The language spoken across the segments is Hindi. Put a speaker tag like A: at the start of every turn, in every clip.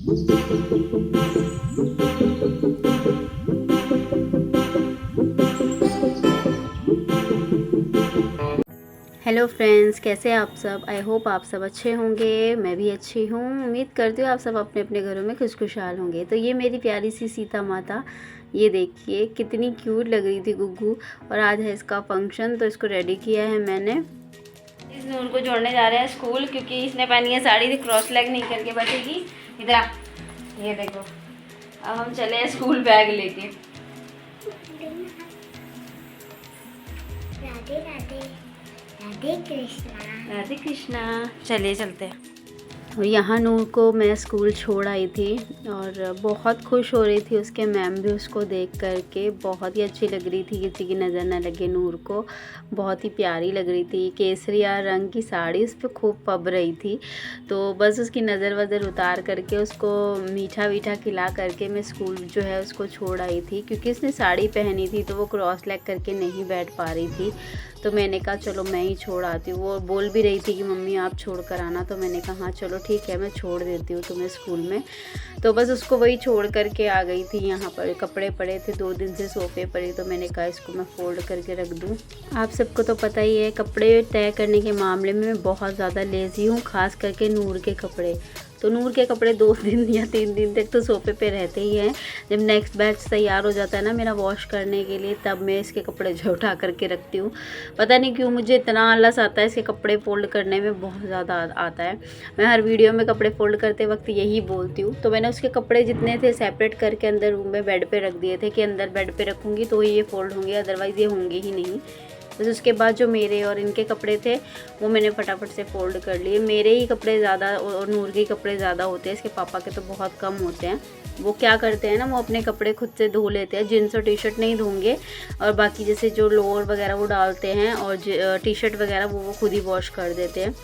A: हेलो फ्रेंड्स, कैसे हैं आप सब। आई होप आप सब अच्छे होंगे। मैं भी अच्छी हूँ। उम्मीद करती हूँ आप सब अपने अपने घरों में खुशखुशहाल होंगे। तो ये मेरी प्यारी सी सीता माता, ये देखिए कितनी क्यूट लग रही थी गुग्गू। और आज है इसका फंक्शन, तो इसको रेडी किया है मैंने। इस नूर को जोड़ने जा रहे हैं स्कूल, क्योंकि इसने पहनी है साड़ी, थी क्रॉस लेग नहीं करके बैठेगी। इधर आ, ये देखो, अब हम चले हैं स्कूल बैग लेके।
B: राधे राधे, राधे कृष्णा,
A: राधे कृष्णा। चलिए चलते हैं। और यहाँ नूर को मैं स्कूल छोड़ आई थी और बहुत खुश हो रही थी। उसके मैम भी उसको देख करके बहुत ही अच्छी लग रही थी, किसी की नज़र न लगे नूर को। बहुत ही प्यारी लग रही थी। केसरिया रंग की साड़ी उस पर खूब पब रही थी। तो बस उसकी नज़र वज़र उतार करके उसको मीठा वीठा खिला करके मैं स्कूल जो है उसको छोड़ आई थी। क्योंकि उसने साड़ी पहनी थी तो वो क्रॉस लेग करके नहीं बैठ पा रही थी। तो मैंने कहा चलो मैं ही छोड़ आती हूँ। वो बोल भी रही थी कि मम्मी आप छोड़ कर आना। तो मैंने कहा हाँ चलो ठीक है, मैं छोड़ देती हूँ तुम्हें स्कूल में। तो बस उसको वही छोड़ करके आ गई थी। यहाँ पर कपड़े पड़े थे 2 दिन से सोफ़े पर ही, तो मैंने कहा इसको मैं फ़ोल्ड करके रख दूँ। आप सबको तो पता ही है, कपड़े तय करने के मामले में मैं बहुत ज़्यादा लेज़ी हूँ, ख़ास करके नूर के कपड़े। तो नूर के कपड़े 2 दिन या 3 दिन तक तो सोफ़े पे रहते ही हैं। जब नेक्स्ट बैच तैयार हो जाता है ना मेरा वॉश करने के लिए, तब मैं इसके कपड़े जो उठा करके रखती हूँ। पता नहीं क्यों मुझे इतना आलस आता है इसके कपड़े फ़ोल्ड करने में, बहुत ज़्यादा आता है। मैं हर वीडियो में कपड़े फ़ोल्ड करते वक्त यही बोलती हूँ। तो मैंने उसके कपड़े जितने थे सेपरेट करके अंदर रूम में बेड पे रख दिए थे कि अंदर बेड पे रखूँगी तो ये फ़ोल्ड होंगे, अदरवाइज़ ये होंगे ही नहीं। बस उसके बाद जो मेरे और इनके कपड़े थे वो मैंने फटाफट से फ़ोल्ड कर लिए। मेरे ही कपड़े ज़्यादा और नूर के कपड़े ज़्यादा होते हैं, इसके पापा के तो बहुत कम होते हैं। वो क्या करते हैं ना, वो अपने कपड़े खुद से धो लेते हैं। जीन्स और टी शर्ट नहीं धोंगे, और बाकी जैसे जो लोअर वगैरह वो डालते हैं और टी शर्ट वगैरह वो खुद ही वॉश कर देते हैं।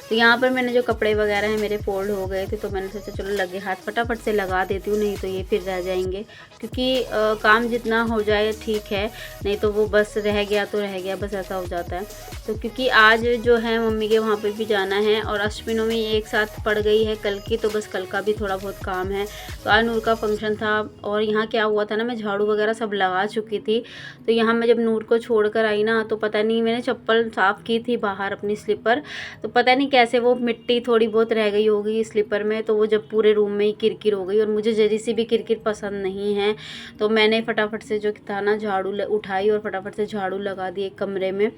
A: तो यहाँ पर मैंने जो कपड़े वगैरह हैं मेरे फ़ोल्ड हो गए थे, तो मैंने सोचा चलो लगे हाथ फटाफट से लगा देती हूँ, नहीं तो ये फिर रह जाएंगे। क्योंकि काम जितना हो जाए ठीक है, नहीं तो वो बस रह गया तो रह गया, बस ऐसा हो जाता है। तो क्योंकि आज जो है मम्मी के वहाँ पे भी जाना है और अष्टमी एक साथ पड़ गई है कल की, तो बस कल का भी थोड़ा बहुत काम है। तो आज नूर का फंक्शन था। और यहाँ क्या हुआ था ना, मैं झाड़ू वगैरह सब लगा चुकी थी। तो यहाँ मैं जब नूर को छोड़ कर आई ना, तो पता नहीं, मैंने चप्पल साफ़ की थी बाहर अपनी स्लीपर, तो पता नहीं कैसे वो मिट्टी थोड़ी बहुत रह गई होगी स्लीपर में, तो वो जब पूरे रूम में ही किरकिर हो गई। और मुझे जरी सी भी किरकिर पसंद नहीं है। तो मैंने फटाफट से जो था ना झाड़ू उठाई और फटाफट से झाड़ू लगा दी एक कमरे में।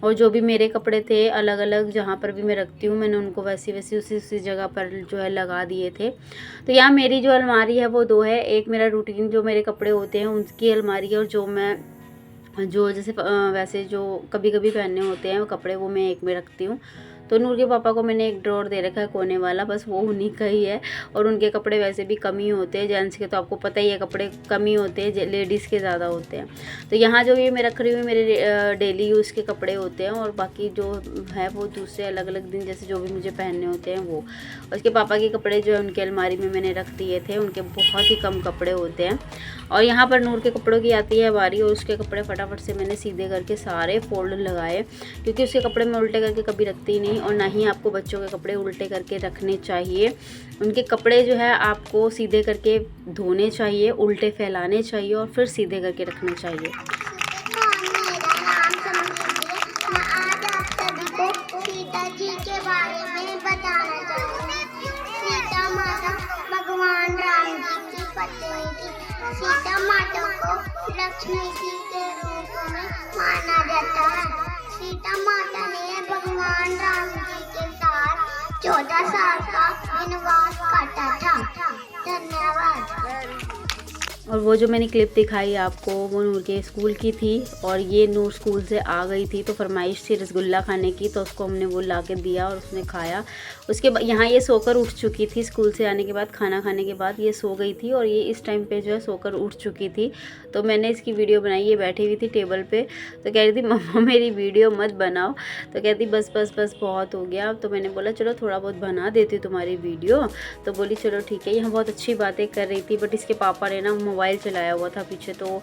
A: और जो भी मेरे कपड़े थे अलग अलग जहाँ पर भी मैं रखती हूँ, मैंने उनको वैसी वैसी उसी जगह पर जो है लगा दिए थे। तो यहाँ मेरी जो अलमारी है वो 2 है। एक मेरा रूटीन जो मेरे कपड़े होते हैं उनकी अलमारी है, और जो मैं जो जैसे वैसे जो कभी कभी पहनने होते हैं वो कपड़े, वो मैं एक में रखती हूँ। तो नूर के पापा को मैंने एक ड्रॉर दे रखा है कोने वाला, बस वो उन्हीं का ही है। और उनके कपड़े वैसे भी कम ही होते हैं, जेंट्स के तो आपको पता ही है कपड़े कम ही होते हैं, लेडीज़ के ज़्यादा होते हैं। तो यहाँ जो ये मैं रख रही हूँ मेरे डेली यूज़ के कपड़े होते हैं, और बाकी जो है वो दूसरे अलग अलग दिन जैसे जो भी मुझे पहनने होते हैं वो। उसके पापा के कपड़े जो है उनके अलमारी में मैंने रख दिए थे, उनके बहुत ही कम कपड़े होते हैं। और यहाँ पर नूर के कपड़ों की आती है बारी, और उसके कपड़े फटाफट से मैंने सीधे करके सारे फोल्ड लगाए। क्योंकि उसके कपड़े मैं उल्टे करके कभी रखती ही नहीं, और ना ही आपको बच्चों के कपड़े उल्टे करके रखने चाहिए। उनके कपड़े जो है आपको सीधे करके धोने चाहिए, उल्टे फैलाने चाहिए और फिर सीधे करके रखने चाहिए।
B: मेरा नाम समझिए। मैं आज आप सभी को सीता जी के बारे में बताना चाहूँगी। सीता माता भगवान राम जी की पत्नी थी। सीता माता को लक्ष्मी जी के रूप में माना जाता है। सीता माता ने भगवान राम जी के साथ 14 साल का वनवास काटा था। धन्यवाद।
A: और वो जो मैंने क्लिप दिखाई आपको वो नूर के स्कूल की थी, और ये नूर स्कूल से आ गई थी तो फरमाइश थी रसगुल्ला खाने की, तो उसको हमने वो ला के दिया और उसने खाया। उसके बाद यहाँ ये सोकर उठ चुकी थी, स्कूल से आने के बाद खाना खाने के बाद ये सो गई थी, और ये इस टाइम पे जो है सोकर उठ चुकी थी। तो मैंने इसकी वीडियो बनाई, ये बैठी हुई थी टेबल पे, तो कह रही थी मम्मा मेरी वीडियो मत बनाओ। तो कहती बस बस बस बहुत हो गया। तो मैंने बोला चलो थोड़ा बहुत बना देती हूँ तुम्हारी वीडियो। तो बोली चलो ठीक है। यहाँ बहुत अच्छी बातें कर रही थी, बट इसके पापा ने ना मोबाइल चलाया हुआ था पीछे, तो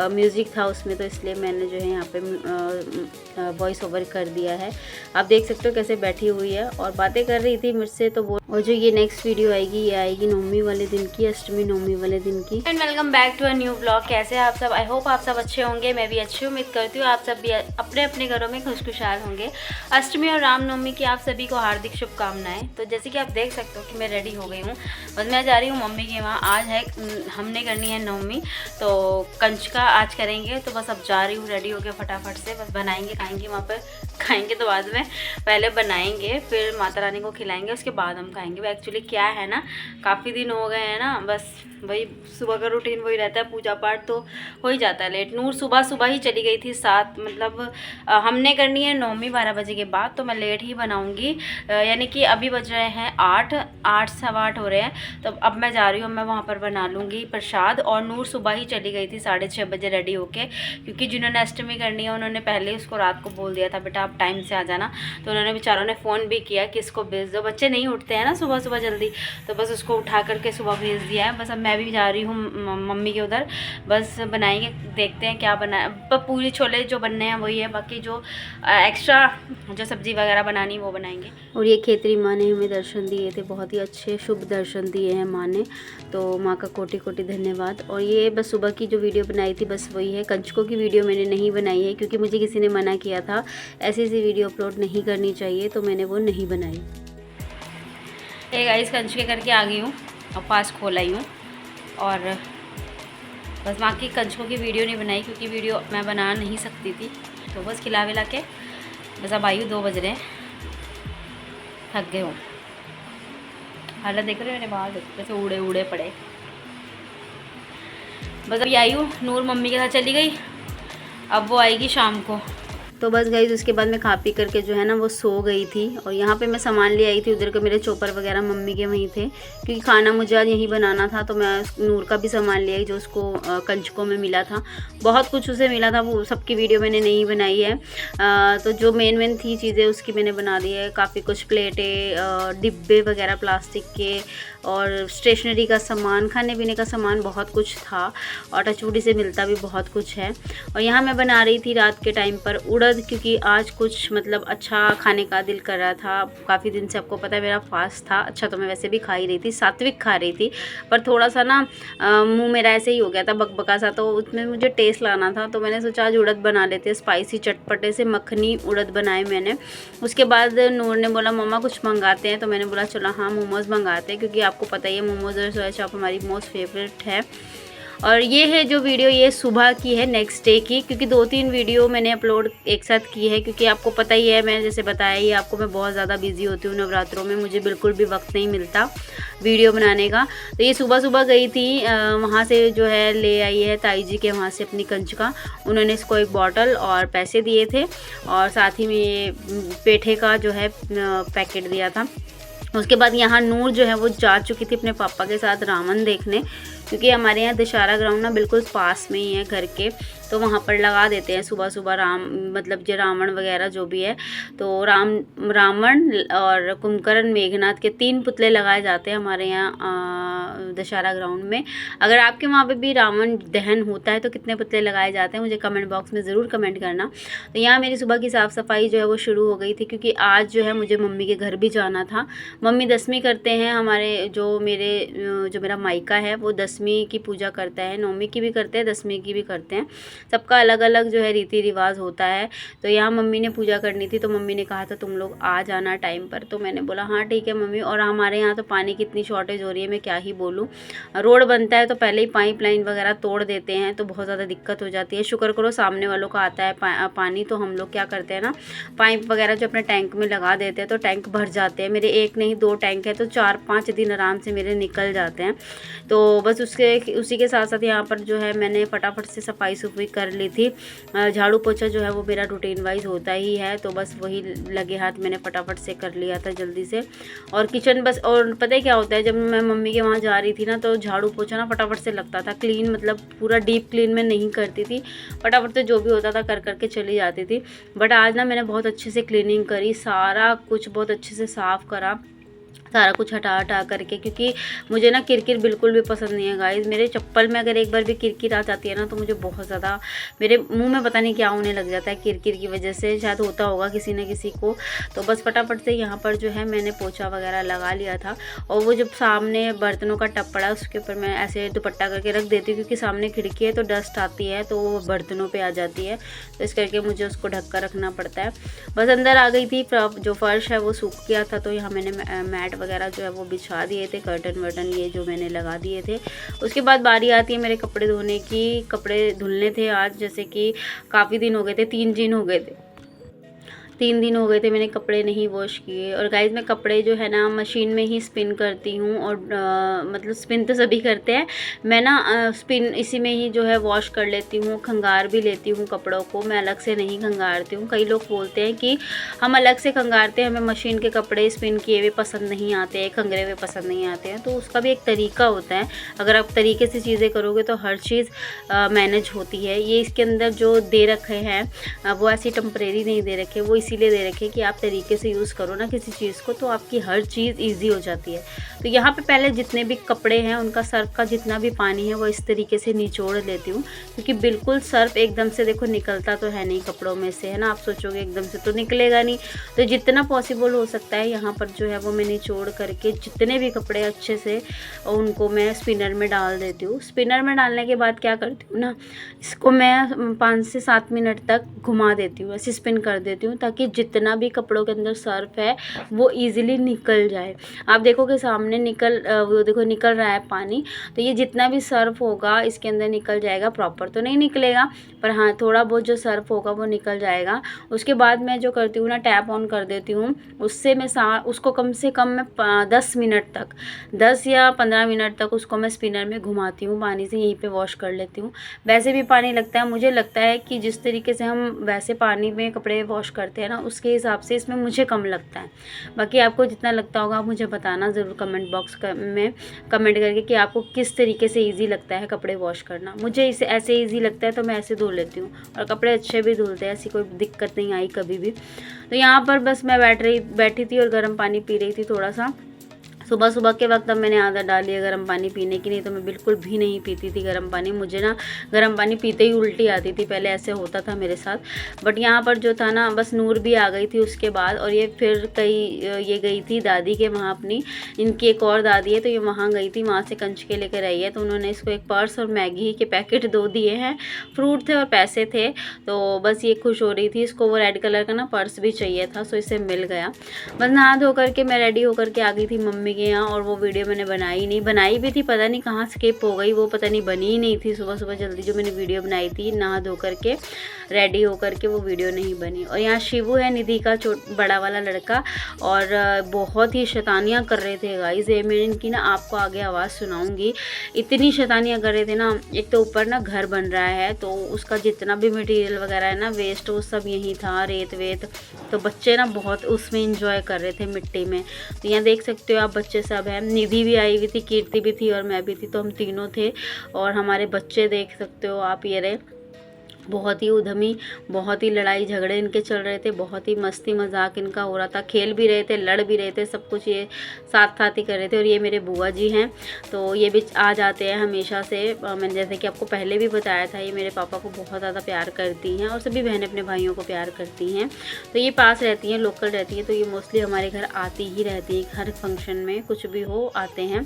A: म्यूज़िक था उसमें, तो इसलिए मैंने जो है यहाँ पे वॉइस ओवर कर दिया है। आप देख सकते हो कैसे बैठी हुई है और बातें कर रही थी मुझसे। तो वो और जो ये नेक्स्ट वीडियो आएगी, ये आएगी नवमी वाले दिन की, अष्टमी नवमी वाले दिन की। And welcome back to a new blog. कैसे हैं आप सब? आई होप आप सब अच्छे होंगे। मैं भी अच्छी उम्मीद करती हूँ आप सब भी अपने अपने घरों में खुशखुशाल होंगे। अष्टमी और रामनवमी की आप सभी को हार्दिक शुभकामनाएं। तो जैसे कि आप देख सकते हो कि मैं रेडी हो गई हूँ, बस मैं जा रही हूँ मम्मी के वहाँ। आज है, हमने करनी है नवमी, तो कंचका आज करेंगे। तो बस अब जा रही हूँ रेडी होकर फटाफट से, बस बनाएंगे खाएंगे वहाँ पर। खाएंगे तो बाद में, पहले बनाएंगे फिर माता रानी को खिलाएंगे, उसके बाद हम खाएंगे। वो एक्चुअली क्या है ना, काफ़ी दिन हो गए हैं ना, बस वही सुबह का रूटीन वही रहता है, पूजा पाठ तो हो ही जाता है लेट। नूर सुबह ही चली गई थी 7, मतलब हमने करनी है नवमी 12 बजे के बाद, तो मैं लेट ही बनाऊंगी। यानी कि अभी बज रहे हैं 8 सवा 8 हो रहे हैं। तो अब मैं जा रही हूँ, मैं वहाँ पर बना लूँगी प्रसाद। और नूर सुबह ही चली गई थी 6:30 बजे रेडी होके, क्योंकि जिन्होंने अष्टमी करनी है उन्होंने पहले उसको रात को बोल दिया था, बेटा आप टाइम से आ जाना। तो उन्होंने बेचारों ने फ़ोन भी किया कि इसको भेज दो। बच्चे नहीं उठते हैं ना सुबह सुबह जल्दी, तो बस उसको उठा करके सुबह भेज दिया है। बस अब मैं भी जा रही हूँ मम्मी के उधर, बस बनाएंगे, देखते हैं क्या बना। पर पूरी छोले जो बनने हैं वही है, बाकी जो एक्स्ट्रा जो सब्ज़ी वगैरह बनानी वो बनाएंगे। और ये खेतरी माँ ने हमें दर्शन दिए थे, बहुत ही अच्छे शुभ दर्शन दिए हैं माँ ने, तो माँ का कोटि कोटि धन्यवाद। और ये बस सुबह की जो वीडियो बनाई थी बस वही है। कंचकों की वीडियो मैंने नहीं बनाई है, क्योंकि मुझे किसी ने मना किया था ऐसी वीडियो अपलोड नहीं करनी चाहिए, तो मैंने वो नहीं बनाई। एक गाइस कंचके करके आ गई हूँ और पास खोल आई हूँ, और बस बाकी कंचकों की वीडियो नहीं बनाई क्योंकि वीडियो मैं बना नहीं सकती थी। तो बस खिला विला के बस अब आई हूँ, 2 बज रहे हैं, थक गए हूँ। हालत देख रहे हो मेरे बाल, जैसे उड़े उड़े पड़े। बस अभी आई हूँ, नूर मम्मी के साथ चली गई, अब वो आएगी शाम को। तो बस गई, उसके बाद मैं खा पी करके जो है ना वो सो गई थी। और यहाँ पे मैं सामान ले आई थी, उधर के मेरे चोपर वगैरह मम्मी के वहीं थे, क्योंकि खाना मुझे आज यहीं बनाना था। तो मैं नूर का भी सामान ले आई जो उसको कंचकों में मिला था, बहुत कुछ उसे मिला था, वो सबकी वीडियो मैंने नहीं बनाई है। तो जो मेन थी चीज़ें उसकी मैंने बना दी है, काफ़ी कुछ प्लेटें, डिब्बे वगैरह प्लास्टिक के, और स्टेशनरी का सामान, खाने पीने का सामान बहुत कुछ था, और टचवुडी से मिलता भी बहुत कुछ है। और यहाँ मैं बना रही थी रात के टाइम पर उड़द, क्योंकि आज कुछ मतलब अच्छा खाने का दिल कर रहा था। काफ़ी दिन से आपको पता है मेरा फास्ट था। अच्छा तो मैं वैसे भी खा ही रही थी, सात्विक खा रही थी, पर थोड़ा सा ना मुंह मेरा ऐसे ही हो गया था बकबका सा, तो उसमें मुझे टेस्ट लाना था। तो मैंने सोचा आज उड़द बना लेते, स्पाइसी चटपटे से मखनी उड़द बनाए मैंने। उसके बाद नूर ने बोला मम्मा कुछ मंगाते हैं, तो मैंने बोला चलो हाँ मोमोज़ मंगाते हैं, क्योंकि आपको पता ही है मोमोज़ और सोया चाप हमारी मोस्ट फेवरेट है। और ये है जो वीडियो, ये सुबह की है नेक्स्ट डे की, क्योंकि 2-3 वीडियो मैंने अपलोड एक साथ की है, क्योंकि आपको पता ही है, मैंने जैसे बताया ही आपको, मैं बहुत ज़्यादा बिजी होती हूँ नवरात्रों में, मुझे बिल्कुल भी वक्त नहीं मिलता वीडियो बनाने का। तो ये सुबह गई थी, वहाँ से जो है ले आई है ताई जी के वहाँ से अपनी कंचका। उन्होंने इसको एक बॉटल और पैसे दिए थे, और साथ ही में ये पेठे का जो है पैकेट दिया था। उसके बाद यहाँ नूर जो है वो जा चुकी थी अपने पापा के साथ रावण देखने, क्योंकि हमारे यहाँ दशहरा ग्राउंड ना बिल्कुल पास में ही है घर के, तो वहाँ पर लगा देते हैं सुबह मतलब जो रावण वगैरह जो भी है। तो रावण और कुंभकर्ण मेघनाथ के 3 पुतले लगाए जाते हैं हमारे यहाँ दशहरा ग्राउंड में। अगर आपके वहाँ पे भी रावण दहन होता है तो कितने पुतले लगाए जाते हैं मुझे कमेंट बॉक्स में ज़रूर कमेंट करना। तो यहाँ मेरी सुबह की साफ़ सफाई जो है वो शुरू हो गई थी, क्योंकि आज जो है मुझे मम्मी के घर भी जाना था। मम्मी 10वीं करते हैं, हमारे जो मेरा मायका है वो 10वीं की पूजा करता है, 9वीं की भी करते हैं, 10वीं की भी करते हैं, सबका अलग अलग जो है रीति रिवाज होता है। तो यहाँ मम्मी ने पूजा करनी थी, तो मम्मी ने कहा था तुम लोग आ जाना टाइम पर, तो मैंने बोला हाँ ठीक है मम्मी। और हमारे यहाँ तो पानी की इतनी शॉर्टेज हो रही है, मैं क्या ही बोलूँ। रोड बनता है तो पहले ही पाइप लाइन वगैरह तोड़ देते हैं, तो बहुत ज़्यादा दिक्कत हो जाती है। शुक्र करो सामने वालों का आता है पानी, तो हम लोग क्या करते हैं ना, पाइप वगैरह जो अपने टैंक में लगा देते हैं, तो टैंक भर जाते हैं। मेरे 1 नहीं 2 टैंक है, तो 4-5 दिन आराम से मेरे निकल जाते हैं। तो बस उसी के साथ साथ यहाँ पर जो है मैंने फटाफट से सफाई सुफाई कर ली थी। झाड़ू पोछा जो है वो मेरा रूटीन वाइज होता ही है, तो बस वही लगे हाथ मैंने फटाफट से कर लिया था जल्दी से। और किचन बस, और पता है क्या होता है, जब मैं मम्मी के वहाँ जा रही थी ना, तो झाड़ू पोछा ना फटाफट से लगता था। क्लीन मतलब पूरा डीप क्लीन में नहीं करती थी, फटाफट से जो भी होता था कर करके चली जाती थी। बट आज ना मैंने बहुत अच्छे से क्लीनिंग करी, सारा कुछ बहुत अच्छे से साफ़ करा, सारा कुछ हटा हटा करके, क्योंकि मुझे ना किरकिर बिल्कुल भी पसंद नहीं है गाइस। मेरे चप्पल में अगर एक बार भी किरकिर आ जाती है ना तो मुझे बहुत ज़्यादा, मेरे मुंह में पता नहीं क्या होने लग जाता है किरकिर की वजह से, शायद होता होगा किसी न किसी को। तो बस फटाफट से यहाँ पर जो है मैंने पोछा वगैरह लगा लिया था, और वो जब सामने बर्तनों का टप पड़ा उसके ऊपर मैं ऐसे दुपट्टा करके रख देती हूँ, क्योंकि सामने खिड़की है तो डस्ट आती है तो वो बर्तनों पर आ जाती है, तो इस करके मुझे उसको ढक कर रखना पड़ता है। बस अंदर आ गई थी, जो फर्श है वो सूख गया था तो यहाँ मैंने मैट वगैरह जो है वो बिछा दिए थे, कर्टन वर्टन ये जो मैंने लगा दिए थे। उसके बाद बारी आती है मेरे कपड़े धोने की। कपड़े धुलने थे आज, जैसे कि काफ़ी दिन हो गए थे, 3 दिन हो गए थे, 3 दिन हो गए थे मैंने कपड़े नहीं वॉश किए। और गाइज़ मैं कपड़े जो है ना मशीन में ही स्पिन करती हूँ, और मतलब स्पिन तो सभी करते हैं, मैं ना स्पिन इसी में ही जो है वॉश कर लेती हूँ, खंगार भी लेती हूँ कपड़ों को, मैं अलग से नहीं खंगारती हूँ। कई लोग बोलते हैं कि हम अलग से खंगारते हैं, हमें मशीन के कपड़े स्पिन किए हुए पसंद नहीं आते हैं, खंगरे हुए पसंद नहीं आते हैं, तो उसका भी एक तरीका होता है। अगर आप तरीके से चीज़ें करोगे तो हर चीज़ मैनेज होती है। ये इसके अंदर जो दे रखे हैं वो ऐसी टेम्परेरी नहीं दे रखे, वो इसीलिए दे रखे कि आप तरीके से यूज़ करो ना किसी चीज़ को, तो आपकी हर चीज़ ईजी हो जाती है। तो यहाँ पे पहले जितने भी कपड़े हैं उनका सर्फ का जितना भी पानी है वो इस तरीके से निचोड़ लेती हूँ, क्योंकि बिल्कुल सर्फ एकदम से देखो निकलता तो है नहीं कपड़ों में से, है ना। आप सोचोगे एकदम से तो निकलेगा नहीं, तो जितना पॉसिबल हो सकता है यहाँ पर जो है वो मैं निचोड़ करके जितने भी कपड़े अच्छे से उनको मैं स्पिनर में डाल देती हूँ। स्पिनर में डालने के बाद क्या करती हूँ ना, इसको मैं 5 से 7 मिनट तक घुमा देती हूँ, ऐसे स्पिन कर देती हूँ, ताकि जितना भी कपड़ों के अंदर सर्फ है वो ईजिली निकल जाए। आप देखोगे सामने वो देखो निकल रहा है पानी, तो ये जितना भी सर्फ होगा इसके अंदर निकल जाएगा। प्रॉपर तो नहीं निकलेगा, पर हाँ थोड़ा बहुत जो सर्फ होगा वो निकल जाएगा। उसके बाद मैं जो करती हूँ ना, टैप ऑन कर देती हूँ, उससे मैं उसको कम से कम मैं 10 मिनट तक, 10 या 15 मिनट तक उसको मैं स्पिनर में घुमाती हूँ, पानी से यहीं पे वॉश कर लेती हूँ। वैसे भी पानी लगता है, मुझे लगता है कि जिस तरीके से हम वैसे पानी में कपड़े वॉश करते हैं ना उसके हिसाब से इसमें मुझे कम लगता है। बाकी आपको जितना लगता होगा आप मुझे बताना ज़रूर कमेंट बॉक्स में कमेंट करके कि आपको किस तरीके से ईजी लगता है कपड़े वॉश करना। मुझे इसे ऐसे ईजी लगता है तो मैं ऐसे धो लेती हूँ, और कपड़े अच्छे भी धुलते हैं, ऐसी कोई दिक्कत नहीं आई कभी भी। तो यहाँ पर बस मैं बैठी थी और गर्म पानी पी रही थी थोड़ा सा। सुबह सुबह के वक्त अब मैंने आदत डाली है गर्म पानी पीने की, नहीं तो मैं बिल्कुल भी नहीं पीती थी गर्म पानी। मुझे ना गर्म पानी पीते ही उल्टी आती थी, पहले ऐसे होता था मेरे साथ। बट यहाँ पर जो था ना, बस नूर भी आ गई थी उसके बाद, और ये फिर ये गई थी दादी के वहाँ अपनी, इनकी एक और दादी है तो ये वहाँ गई थी, वहाँ से कंचके लेकर आई है। तो उन्होंने इसको एक पर्स और मैगी के पैकेट 2 दिए हैं, फ्रूट थे और पैसे थे। तो बस ये खुश हो रही थी, इसको वो रेड कलर का ना पर्स भी चाहिए था, सो इसे मिल गया। बस नहा धो करके मैं रेडी होकर के आ गई थी मम्मी के यहाँ, और वो वीडियो मैंने बनाई भी थी, पता नहीं कहाँ स्किप हो गई, वो पता नहीं बनी ही नहीं थी। सुबह सुबह जल्दी जो मैंने वीडियो बनाई थी नहा धो करके रेडी होकर के, वो वीडियो नहीं बनी। और यहाँ शिवू है निधि का बड़ा वाला लड़का, और बहुत ही शैतानियाँ कर रहे थे गाइस। ये मैं इनकी ना आपको आगे आवाज़ सुनाऊंगी, इतनी शैतानियाँ कर रहे थे ना। एक तो ऊपर ना घर बन रहा है तो उसका जितना भी मटेरियल वगैरह है ना वेस्ट, वो सब यहीं था, रेत वेत, तो बच्चे ना बहुत उसमें इंजॉय कर रहे थे मिट्टी में। तो यहाँ देख सकते हो आप बच्चे सब हैं, निधि भी आई हुई थी, कीर्ति भी थी और मैं भी थी, तो हम तीनों थे। और हमारे बच्चे देख सकते हो आप, ये रहे, बहुत ही उधमी, बहुत ही लड़ाई झगड़े इनके चल रहे थे, बहुत ही मस्ती मजाक इनका हो रहा था, खेल भी रहे थे, लड़ भी रहे थे, सब कुछ ये साथ साथ ही कर रहे थे। और ये मेरे बुआ जी हैं, तो ये भी आ जाते हैं हमेशा से। मैंने जैसे कि आपको पहले भी बताया था, ये मेरे पापा को बहुत ज़्यादा प्यार करती हैं, और सभी बहनें अपने भाइयों को प्यार करती हैं। तो ये पास रहती हैं, लोकल रहती हैं, तो ये मोस्टली हमारे घर आती ही रहती हैं, हर फंक्शन में कुछ भी हो आते हैं।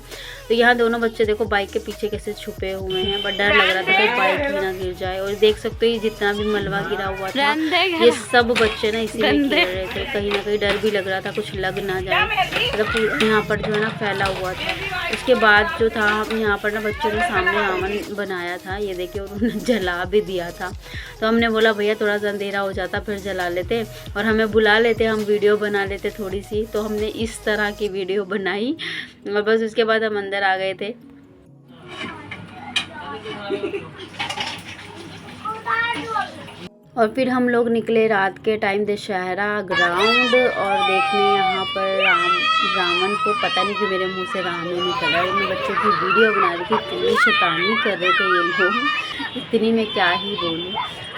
A: तो यहाँ दोनों बच्चे देखो बाइक के पीछे कैसे छुपे हुए हैं, बट डर लग रहा था कि बाइक ही ना गिर जाए। और देख सकते हो जितना भी मलबा गिरा हुआ था ये सब बच्चे ना इसी में खेल रहे थे, कहीं ना कहीं डर भी लग रहा था कुछ लग ना जाए, मतलब यहाँ पर जो है ना फैला हुआ था। उसके बाद जो था यहाँ पर ना बच्चों ने सामने रावण बनाया था, ये देखिए, और उन्होंने जला भी दिया था। तो हमने बोला भैया थोड़ा सा अंधेरा हो जाता फिर जला लेते, और हमें बुला लेते, हम वीडियो बना लेते थोड़ी सी। तो हमने इस तरह की वीडियो बनाई, और बस उसके बाद हम अंदर आ गए थे। और फिर हम लोग निकले रात के टाइम दशहरा ग्राउंड और देखने यहाँ पर रावण को। पता नहीं कि मेरे मुंह से राम ही निकल रहा है। मैं बच्चों की वीडियो बना रही थी, इतनी शैतानी कर रहे थे ये लोग, इतनी मैं क्या ही बोलूँ।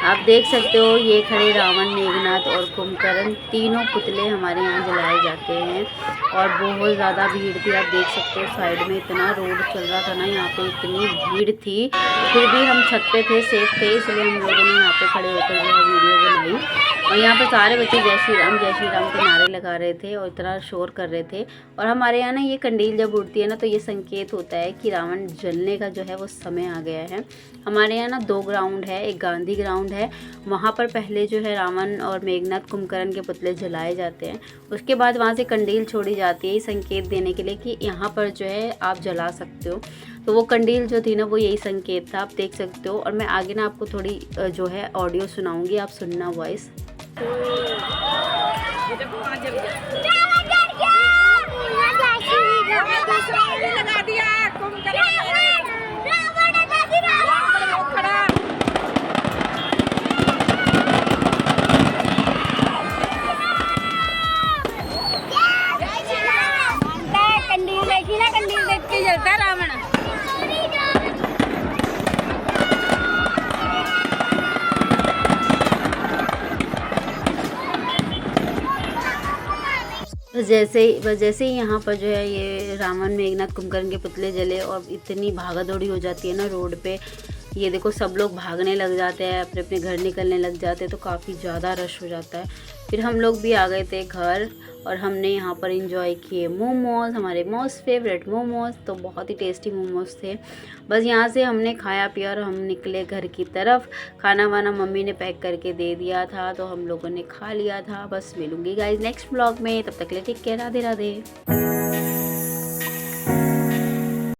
A: आप देख सकते हो ये खड़े रावण, मेघनाथ और कुंभकर्ण, तीनों पुतले हमारे यहाँ जलाए जाते हैं। और बहुत ज़्यादा भीड़ थी, आप देख सकते हो साइड में इतना रोड चल रहा था ना, यहाँ पे इतनी भीड़ थी। फिर भी हम छत पे थे, सेफ थे, इसलिए हम लोगों ने यहाँ पे खड़े होकर जो है वीडियो बनाई। और यहाँ पर सारे बच्चे जय श्री राम के नारे लगा रहे थे और इतना शोर कर रहे थे। और हमारे यहाँ ना ये कंडील जब उड़ती है ना, तो ये संकेत होता है कि रावण जलने का जो है वो समय आ गया है। हमारे यहाँ ना 2 ग्राउंड है, एक गांधी ग्राउंड है, वहाँ पर पहले जो है रावण और मेघनाथ कुंभकर्ण के पुतले जलाए जाते हैं। उसके बाद वहाँ से कंडील छोड़ी जाती है, ये संकेत देने के लिए कि यहाँ पर जो है आप जला सकते हो। तो वो कंडील जो थी ना, वो यही संकेत था, आप देख सकते हो। और मैं आगे ना आपको थोड़ी जो है ऑडियो सुनाऊंगी, आप सुनना वॉइस।
B: कंडील देख के जलता है रावण।
A: जैसे ही यहाँ पर जो है ये रावण मेघनाथ कुंभकर्ण के पुतले जले और इतनी भागा दौड़ी हो जाती है ना रोड पे। ये देखो सब लोग भागने लग जाते हैं, अपने अपने घर निकलने लग जाते हैं, तो काफ़ी ज़्यादा रश हो जाता है। फिर हम लोग भी आ गए थे घर और हमने यहाँ पर इंजॉय किए मोमोज़, हमारे मोस्ट फेवरेट मोमोज़। तो बहुत ही टेस्टी मोमोज़ थे। बस यहाँ से हमने खाया पिया और हम निकले घर की तरफ। खाना वाना मम्मी ने पैक करके दे दिया था, तो हम लोगों ने खा लिया था। बस मिलूँगी गाइज नेक्स्ट ब्लॉग में, तब तक के लिए टेक केयर, राधे राधे।